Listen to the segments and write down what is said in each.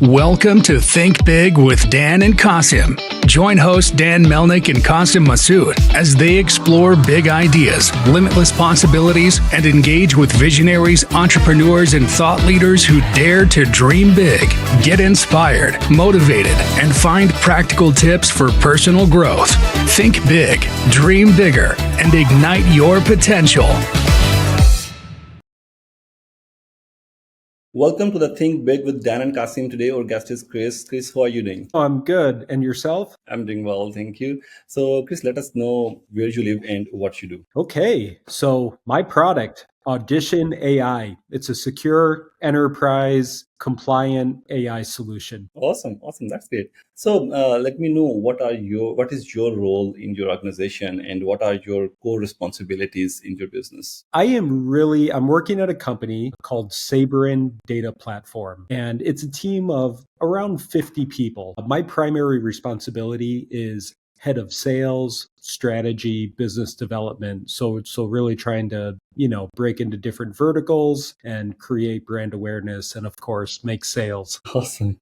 Welcome to Think Big with Dan and Qasim. Join hosts Dan Melnick and Qasim Masood as they explore big ideas, limitless possibilities, and engage with visionaries, entrepreneurs, and thought leaders who dare to dream big, get inspired, motivated, and find practical tips for personal growth. Think big, dream bigger, and ignite your potential. Welcome to the Think Big with Dan and Qasim. Today, our guest is Chris. Chris, how are you doing? Oh, I'm good. And yourself? I'm doing well, thank you. So, Chris, let us know where you live and what you do. Okay. So my product, Audition AI, it's a secure enterprise compliant AI solution. Awesome, that's great. So, let me know what is your role in your organization and what are your core responsibilities in your business? I'm working at a company called Saberin Data Platform, and it's a team of around 50 people. My primary responsibility is head of sales, strategy, business development. So really trying to, break into different verticals and create brand awareness and of course make sales. Awesome.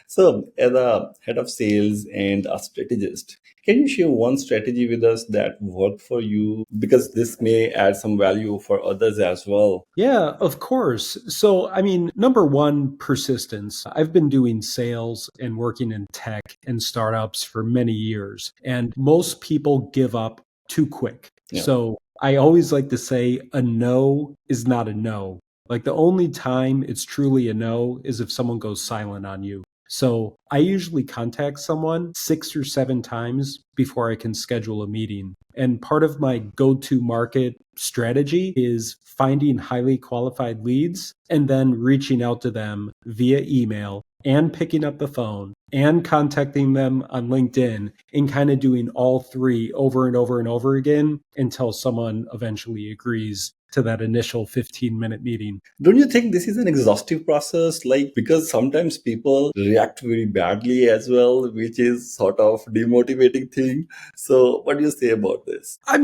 So, as a head of sales and a strategist, can you share one strategy with us that worked for you? Because this may add some value for others as well. Yeah, of course. So, number one, persistence. I've been doing sales and working in tech and startups for many years, and most people give up too quick. Yeah. So, I always like to say a no is not a no. Like the only time it's truly a no is if someone goes silent on you. So I usually contact someone 6 or 7 times before I can schedule a meeting. And part of my go-to market strategy is finding highly qualified leads and then reaching out to them via email and picking up the phone and contacting them on LinkedIn and kind of doing all three over and over and over again until someone eventually agrees to that initial 15-minute meeting. Don't you think this is an exhaustive process? Because sometimes people react very badly as well, which is sort of demotivating thing. So what do you say about this? I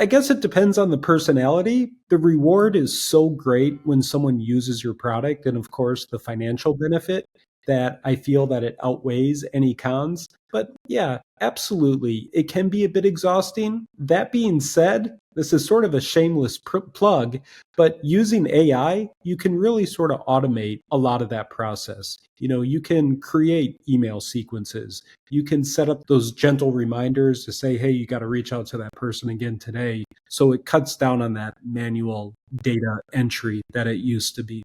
guess it depends on the personality. The reward is so great when someone uses your product, and of course the financial benefit, that I feel that it outweighs any cons. But yeah, absolutely. It can be a bit exhausting. That being said, this is sort of a shameless plug, but using AI, you can really sort of automate a lot of that process. You can create email sequences. You can set up those gentle reminders to say, hey, you got to reach out to that person again today. So it cuts down on that manual data entry that it used to be.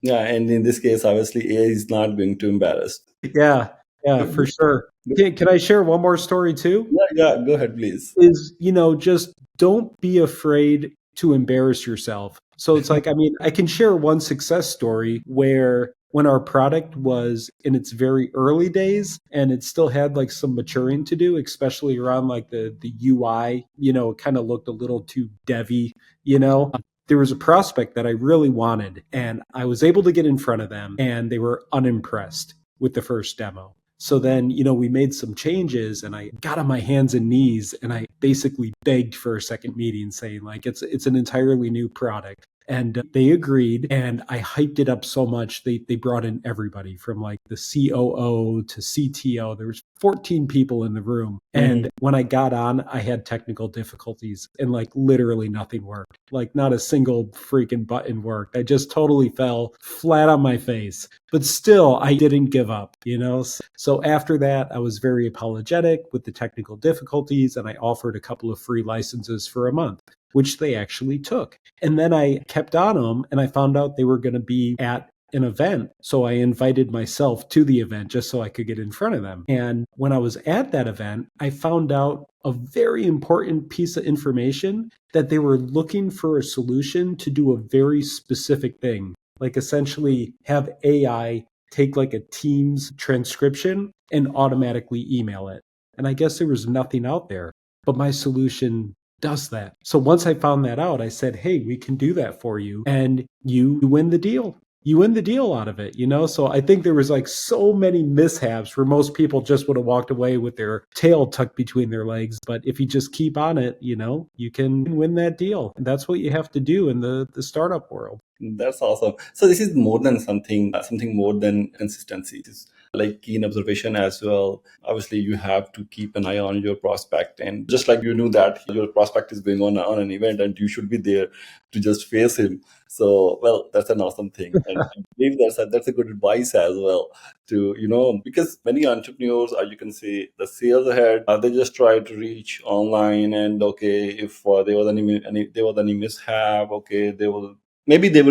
Yeah, and in this case, obviously, AI is not going to embarrass. Yeah, for sure. Can I share one more story too? Yeah, go ahead, please. Is, just don't be afraid to embarrass yourself. So it's like, I can share one success story where when our product was in its very early days and it still had like some maturing to do, especially around like the UI, it kind of looked a little too devy, there was a prospect that I really wanted, and I was able to get in front of them, and they were unimpressed with the first demo. So then, we made some changes, and I got on my hands and knees, and I basically begged for a second meeting, saying like, it's an entirely new product. And they agreed, and I hyped it up so much. They brought in everybody from like the COO to CTO. There was 14 people in the room. And when I got on, I had technical difficulties and like literally nothing worked. Like not a single freaking button worked. I just totally fell flat on my face. But still, I didn't give up, So after that, I was very apologetic with the technical difficulties, and I offered a couple of free licenses for a month, which they actually took. And then I kept on them, and I found out they were going to be at an event. So I invited myself to the event just so I could get in front of them. And when I was at that event, I found out a very important piece of information, that they were looking for a solution to do a very specific thing, like essentially have AI take like a Teams transcription and automatically email it. And I guess there was nothing out there, but my solution does that. So once I found that out, I said, hey, we can do that for you. And you win the deal. You win the deal out of it, So I think there was like so many mishaps where most people just would have walked away with their tail tucked between their legs. But if you just keep on it, you can win that deal. And that's what you have to do in the startup world. That's awesome. So this is more than something more than consistency. It's like keen observation as well. Obviously, you have to keep an eye on your prospect, and just like you knew that your prospect is going on an event, and you should be there to just face him. So, well, that's an awesome thing, and I believe that's a good advice as well. To because many entrepreneurs, or you can say the sales ahead, they just try to reach online, and okay, if there was any mishap, okay, they will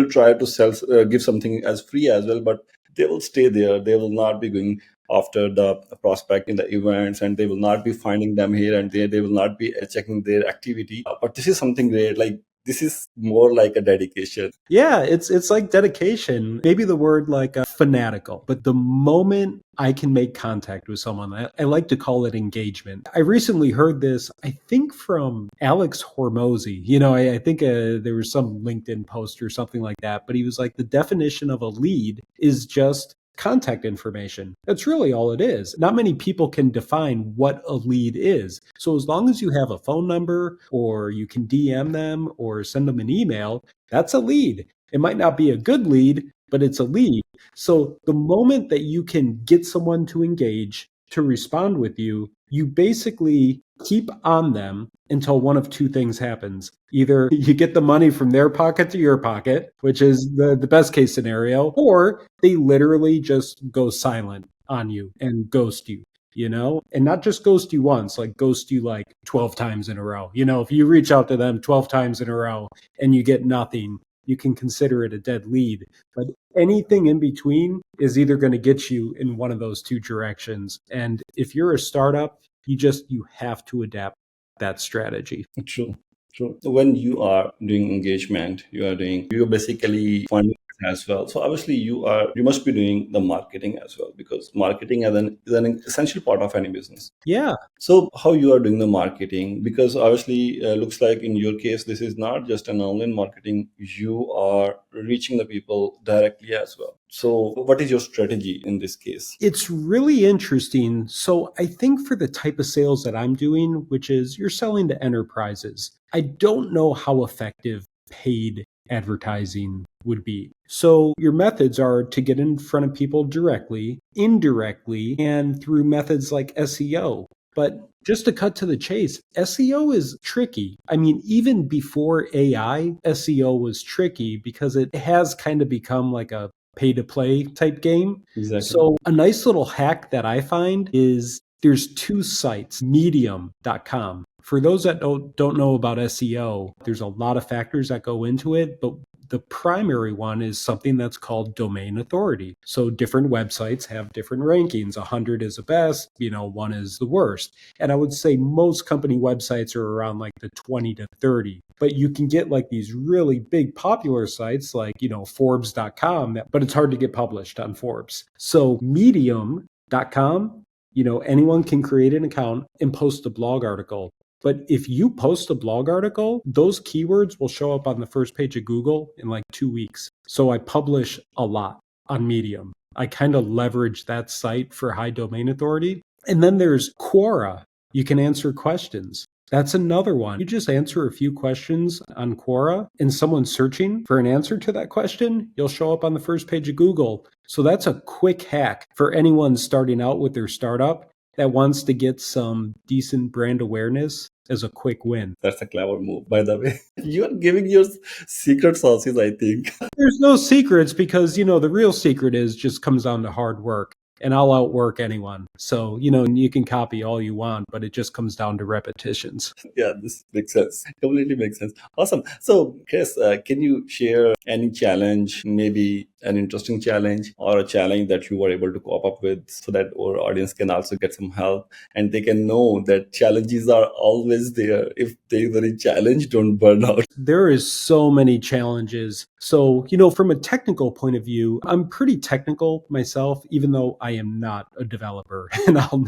try to sell give something as free as well, but they will stay there. They will not be going after the prospect in the events, and they will not be finding them here and there. They will not be checking their activity. But this is something great. Like, this is more like a dedication. Yeah, it's like dedication. Maybe the word like fanatical, but the moment I can make contact with someone, I like to call it engagement. I recently heard this, I think from Alex Hormozy. I think there was some LinkedIn post or something like that, but he was like, the definition of a lead is just contact information. That's really all it is. Not many people can define what a lead is. So as long as you have a phone number, or you can DM them or send them an email, that's a lead. It might not be a good lead, but it's a lead. So the moment that you can get someone to engage, to respond with you, you basically keep on them until one of two things happens. Either you get the money from their pocket to your pocket, which is the best case scenario, or they literally just go silent on you and ghost you. And not just ghost you once, like ghost you like 12 times in a row. If you reach out to them 12 times in a row and you get nothing, you can consider it a dead lead. But anything in between is either going to get you in one of those two directions. And if you're a startup, you have to adapt that strategy. True. True. So when you are doing engagement, you're basically funding as well. So obviously you must be doing the marketing as well, because marketing is an essential part of any business. Yeah. So how you are doing the marketing? Because obviously, looks like in your case, this is not just an online marketing. You are reaching the people directly as well. So what is your strategy in this case? It's really interesting. So I think for the type of sales that I'm doing, which is you're selling to enterprises, I don't know how effective paid advertising would be. So your methods are to get in front of people directly, indirectly, and through methods like SEO. But just to cut to the chase, SEO is tricky. I mean, even before AI, SEO was tricky because it has kind of become like a pay to play type game. Exactly. So a nice little hack that I find is there's two sites, medium.com. For those that don't know about SEO, there's a lot of factors that go into it, but the primary one is something that's called domain authority. So different websites have different rankings. 100 is the best, 1 is the worst. And I would say most company websites are around like the 20 to 30. But you can get like these really big popular sites like, Forbes.com, but it's hard to get published on Forbes. So medium.com, anyone can create an account and post a blog article. But if you post a blog article, those keywords will show up on the first page of Google in like 2 weeks. So I publish a lot on Medium. I kind of leverage that site for high domain authority. And then there's Quora. You can answer questions. That's another one. You just answer a few questions on Quora, and someone's searching for an answer to that question, you'll show up on the first page of Google. So that's a quick hack for anyone starting out with their startup that wants to get some decent brand awareness as a quick win. That's a clever move, by the way. You are giving your secret sauces, I think. There's no secrets because, the real secret just comes down to hard work. And I'll outwork anyone. So, you can copy all you want, but it just comes down to repetitions. Yeah, this makes sense. Completely makes sense. Awesome. So, Chris, can you share any challenge, maybe an interesting challenge or a challenge that you were able to cope up with, so that our audience can also get some help and they can know that challenges are always there. If there is any challenge, don't burn out. There is so many challenges. So, from a technical point of view, I'm pretty technical myself, even though I am not a developer, and I'll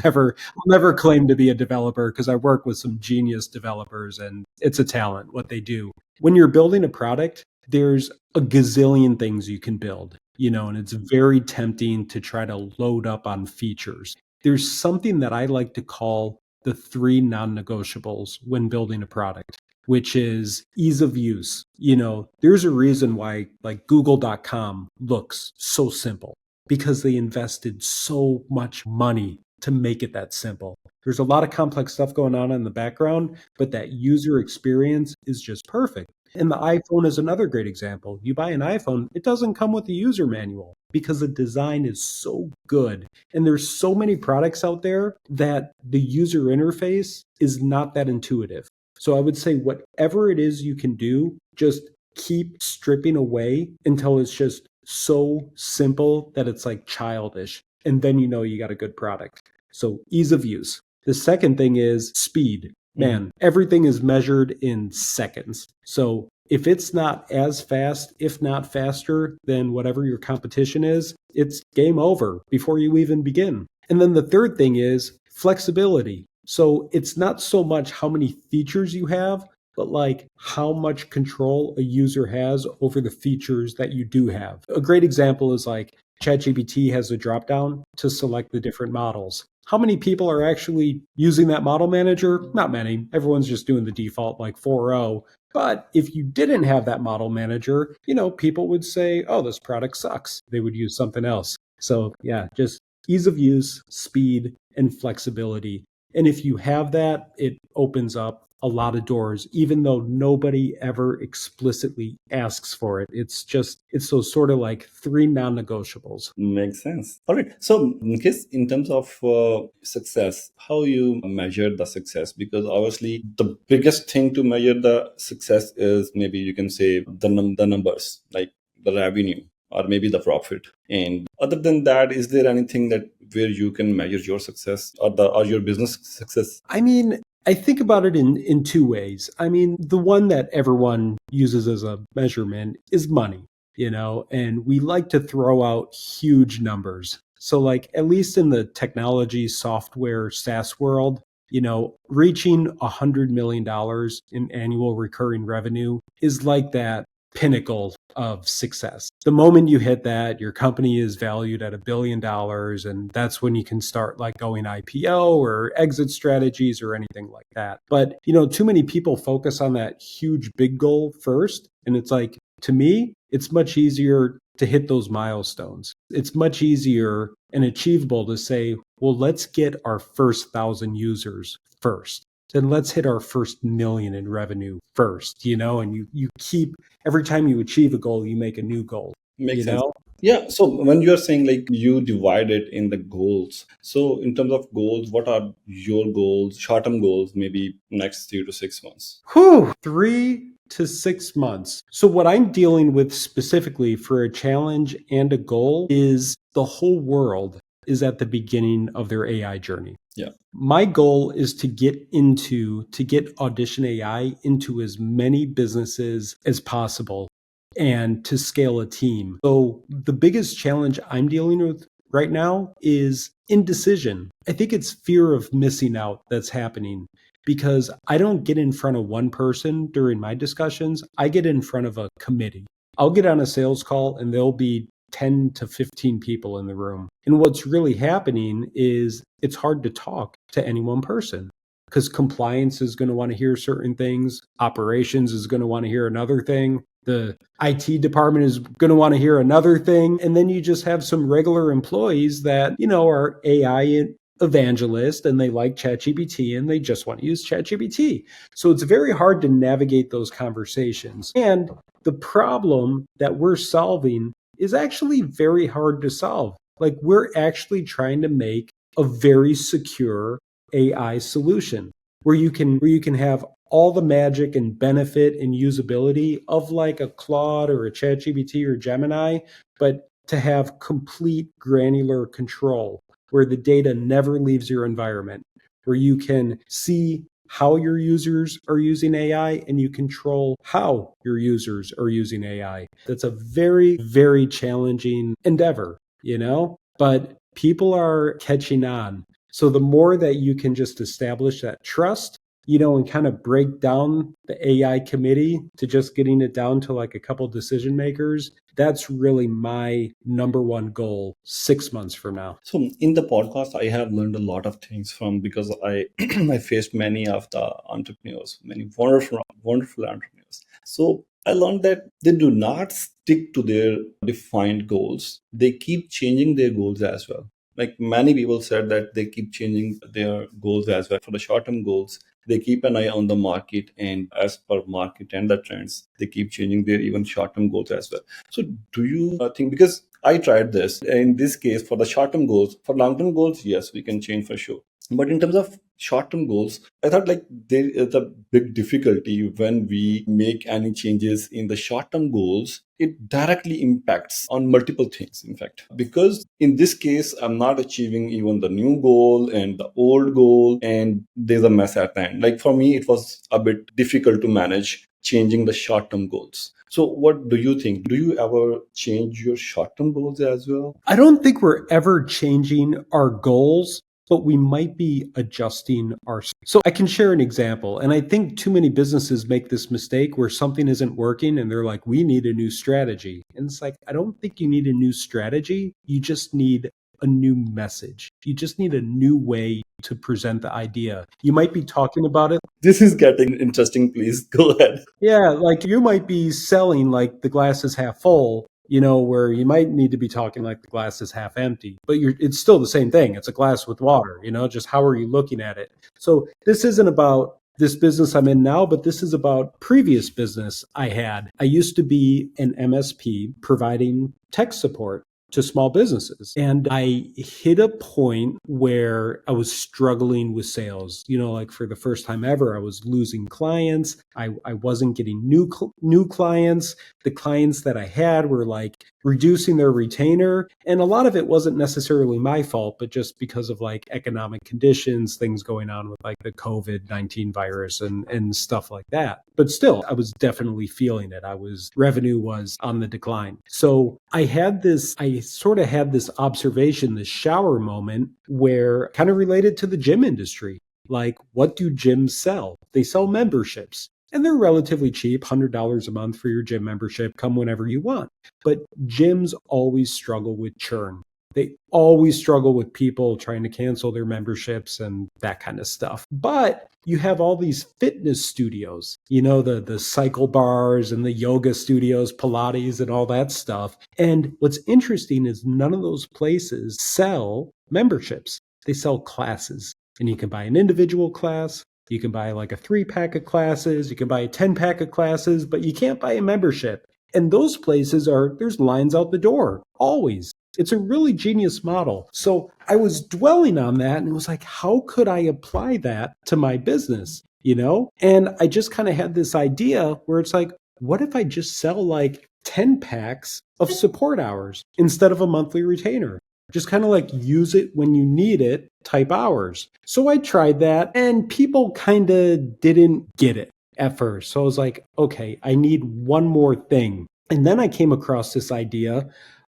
never claim to be a developer because I work with some genius developers and it's a talent what they do. When you're building a product, there's a gazillion things you can build, and it's very tempting to try to load up on features. There's something that I like to call the 3 non-negotiables when building a product. which is ease of use. There's a reason why like google.com looks so simple because they invested so much money to make it that simple. There's a lot of complex stuff going on in the background, but that user experience is just perfect. And the iPhone is another great example. You buy an iPhone, it doesn't come with a user manual because the design is so good. And there's so many products out there that the user interface is not that intuitive. So I would say whatever it is you can do, just keep stripping away until it's just so simple that it's like childish. And then you got a good product. So ease of use. The second thing is speed. Man, everything is measured in seconds. So if it's not as fast, if not faster than whatever your competition is, it's game over before you even begin. And then the third thing is flexibility. So it's not so much how many features you have, but like how much control a user has over the features that you do have. A great example is like ChatGPT has a dropdown to select the different models. How many people are actually using that model manager? Not many. Everyone's just doing the default like 4.0. But if you didn't have that model manager, people would say, oh, this product sucks. They would use something else. So yeah, just ease of use, speed, and flexibility. And if you have that, it opens up a lot of doors, even though nobody ever explicitly asks for it. It's those sort of like three non-negotiables. Makes sense. All right. So, in terms of success, how you measure the success? Because obviously, the biggest thing to measure the success is maybe you can say the numbers, like the revenue or maybe the profit. And other than that, is there anything that where you can measure your success or your business success? I mean, I think about it in two ways. I mean, the one that everyone uses as a measurement is money, and we like to throw out huge numbers. So like at least in the technology, software, SaaS world, reaching $100 million in annual recurring revenue is like that pinnacle of success. The moment you hit that, your company is valued at $1 billion, and that's when you can start like going IPO or exit strategies or anything like that. But, too many people focus on that huge big goal first. And it's like, to me, it's much easier to hit those milestones. It's much easier and achievable to say, well, let's get our first 1,000 users first. Then let's hit our first million in revenue first, and you keep, every time you achieve a goal, you make a new goal. Makes sense. Yeah. So when you're saying like you divide it in the goals, so in terms of goals, what are your goals, short-term goals, maybe next 3 to 6 months? 3 to 6 months. So what I'm dealing with specifically for a challenge and a goal is the whole world is at the beginning of their AI journey. Yeah. My goal is to get Audition AI into as many businesses as possible and to scale a team. So the biggest challenge I'm dealing with right now is indecision. I think it's fear of missing out that's happening because I don't get in front of one person during my discussions. I get in front of a committee. I'll get on a sales call and there'll be 10 to 15 people in the room. And what's really happening is it's hard to talk to any one person because compliance is going to want to hear certain things. Operations is going to want to hear another thing. The IT department is going to want to hear another thing. And then you just have some regular employees that, are AI evangelists and they like ChatGPT and they just want to use ChatGPT. So it's very hard to navigate those conversations. And the problem that we're solving is actually very hard to solve. Like we're actually trying to make a very secure AI solution where you can have all the magic and benefit and usability of like a Claude or a ChatGPT or Gemini, but to have complete granular control where the data never leaves your environment, where you can see how your users are using AI and you control how your users are using AI. That's a very, very challenging endeavor, but people are catching on. So the more that you can just establish that trust, and kind of break down the AI committee to just getting it down to like a couple decision makers, that's really my number one goal 6 months from now. So in the podcast, I have learned a lot of things from, because I I faced many of the entrepreneurs, many wonderful entrepreneurs. So I learned that they do not stick to their defined goals. They keep changing their goals as well. Like many people said that they keep changing their goals as well. For the short-term goals, they keep an eye on the market, and as per market and the trends, they keep changing their even short-term goals as well. So do you think, because I tried this in this case for the short-term goals, for long-term goals, yes, we can change for sure. But in terms of short-term goals, I thought like there is a big difficulty when we make any changes in the short-term goals. It directly impacts on multiple things, in fact, because in this case, I'm not achieving even the new goal and the old goal, and there's a mess at the end. Like for me, it was a bit difficult to manage changing the short-term goals. So what do you think? Do you ever change your short-term goals as well? I don't think we're ever changing our goals, but we might be adjusting our. So I can share an example. And I think too many businesses make this mistake where something isn't working and they're like, we need a new strategy. And it's like, I don't think you need a new strategy. You just need a new message. You just need a new way to present the idea. You might be talking about it. This is getting interesting. Please go ahead. Yeah, like you might be selling like the glass is half full, where you might need to be talking like the glass is half empty, but it's still the same thing. It's a glass with water, just how are you looking at it? So this isn't about this business I'm in now, but this is about previous business I had. I used to be an MSP providing tech support to small businesses. And I hit a point where I was struggling with sales. Like for the first time ever, I was losing clients. I wasn't getting new clients. The clients that I had were like reducing their retainer. And a lot of it wasn't necessarily my fault, but just because of like economic conditions, things going on with like the COVID-19 virus and stuff like that. But still, I was definitely feeling it. Revenue was on the decline. So I sort of had this observation, this shower moment where kind of related to the gym industry. Like, what do gyms sell? They sell memberships. And they're relatively cheap, $100 a month for your gym membership, come whenever you want. But gyms always struggle with churn. They always struggle with people trying to cancel their memberships and that kind of stuff. But you have all these fitness studios, the cycle bars and the yoga studios, Pilates and all that stuff. And what's interesting is none of those places sell memberships. They sell classes. And you can buy an individual class. You can buy like a 3-pack of classes. You can buy a 10-pack of classes, but you can't buy a membership. And those places there's lines out the door, always. It's a really genius model. So I was dwelling on that and it was like, how could I apply that to my business? And I just kind of had this idea where it's like, what if I just sell like 10 packs of support hours instead of a monthly retainer? Just kind of like use it when you need it type hours. So I tried that and people kind of didn't get it at first. So I was like, okay, I need one more thing. And then I came across this idea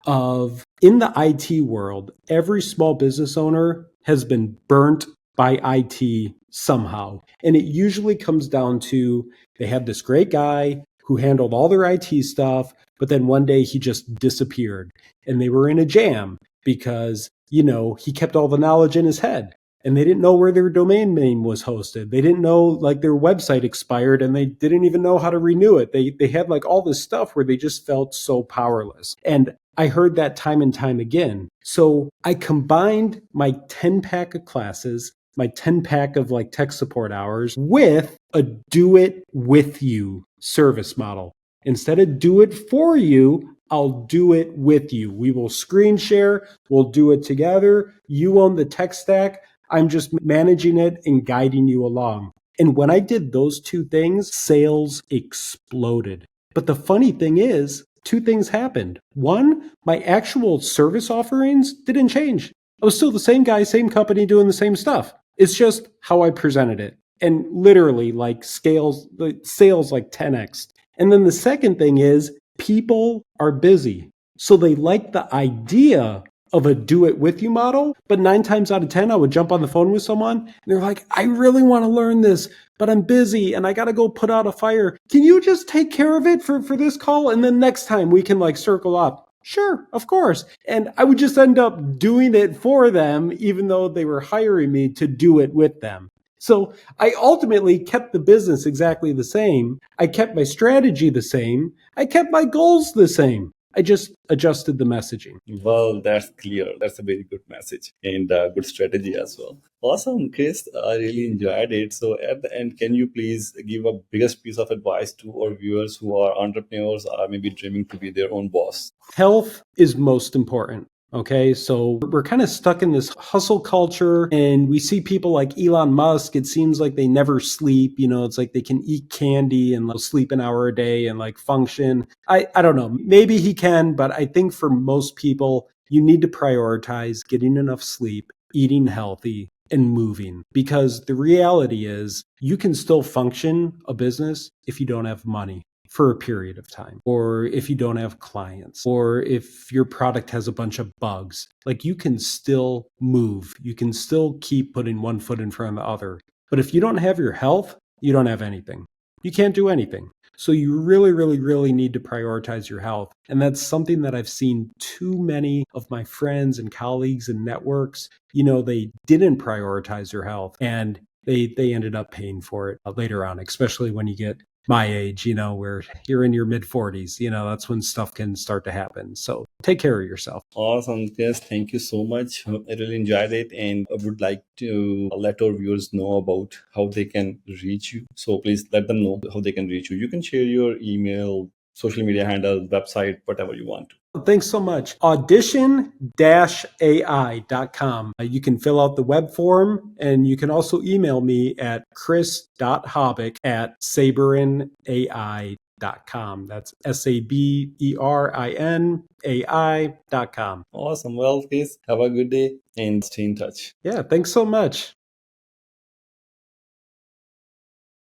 of, in the IT world, every small business owner has been burnt by IT somehow. And it usually comes down to they had this great guy who handled all their IT stuff, but then one day he just disappeared and they were in a jam because, he kept all the knowledge in his head. And they didn't know where their domain name was hosted. They didn't know like their website expired and they didn't even know how to renew it. They had like all this stuff where they just felt so powerless. And I heard that time and time again. So I combined my 10-pack of classes, my 10-pack of like tech support hours with a do it with you service model. Instead of do it for you, I'll do it with you. We will screen share. We'll do it together. You own the tech stack. I'm just managing it and guiding you along. And when I did those two things, sales exploded. But the funny thing is, two things happened. One, my actual service offerings didn't change. I was still the same guy, same company doing the same stuff. It's just how I presented it. And literally like sales like 10x. And then the second thing is people are busy. So they like the idea of a do it with you model. But 9 times out of 10, I would jump on the phone with someone and they're like, I really want to learn this, but I'm busy and I got to go put out a fire. Can you just take care of it for this call? And then next time we can like circle up. Sure, of course. And I would just end up doing it for them, even though they were hiring me to do it with them. So I ultimately kept the business exactly the same. I kept my strategy the same. I kept my goals the same. I just adjusted the messaging. Well, that's clear. That's a very good message and good strategy as well. Awesome, Chris. I really enjoyed it. So, at the end, can you please give a biggest piece of advice to our viewers who are entrepreneurs or maybe dreaming to be their own boss? Health is most important. Okay, so we're kind of stuck in this hustle culture and we see people like Elon Musk. It seems like they never sleep. It's like they can eat candy and sleep an hour a day and like function. I don't know. Maybe he can, but I think for most people, you need to prioritize getting enough sleep, eating healthy, and moving, because the reality is you can still function a business if you don't have money for a period of time, or if you don't have clients, or if your product has a bunch of bugs. Like, you can still move. You can still keep putting one foot in front of the other. But if you don't have your health, you don't have anything. You can't do anything. So you really, really, really need to prioritize your health. And that's something that I've seen too many of my friends and colleagues and networks, they didn't prioritize their health and they ended up paying for it later on, especially when you get my age, where you're in your mid 40s, that's when stuff can start to happen. So take care of yourself. Awesome, Chris. Thank you so much. I really enjoyed it, and I would like to let our viewers know about how they can reach you. So please let them know how they can reach you. You can share your email, social media handle, website, whatever you want. Thanks so much. Audition-ai.com. You can fill out the web form, and you can also email me at chris.hobbick@saberinai.com. That's SABERINAI.com. Awesome. Well, please have a good day and stay in touch. Yeah, thanks so much.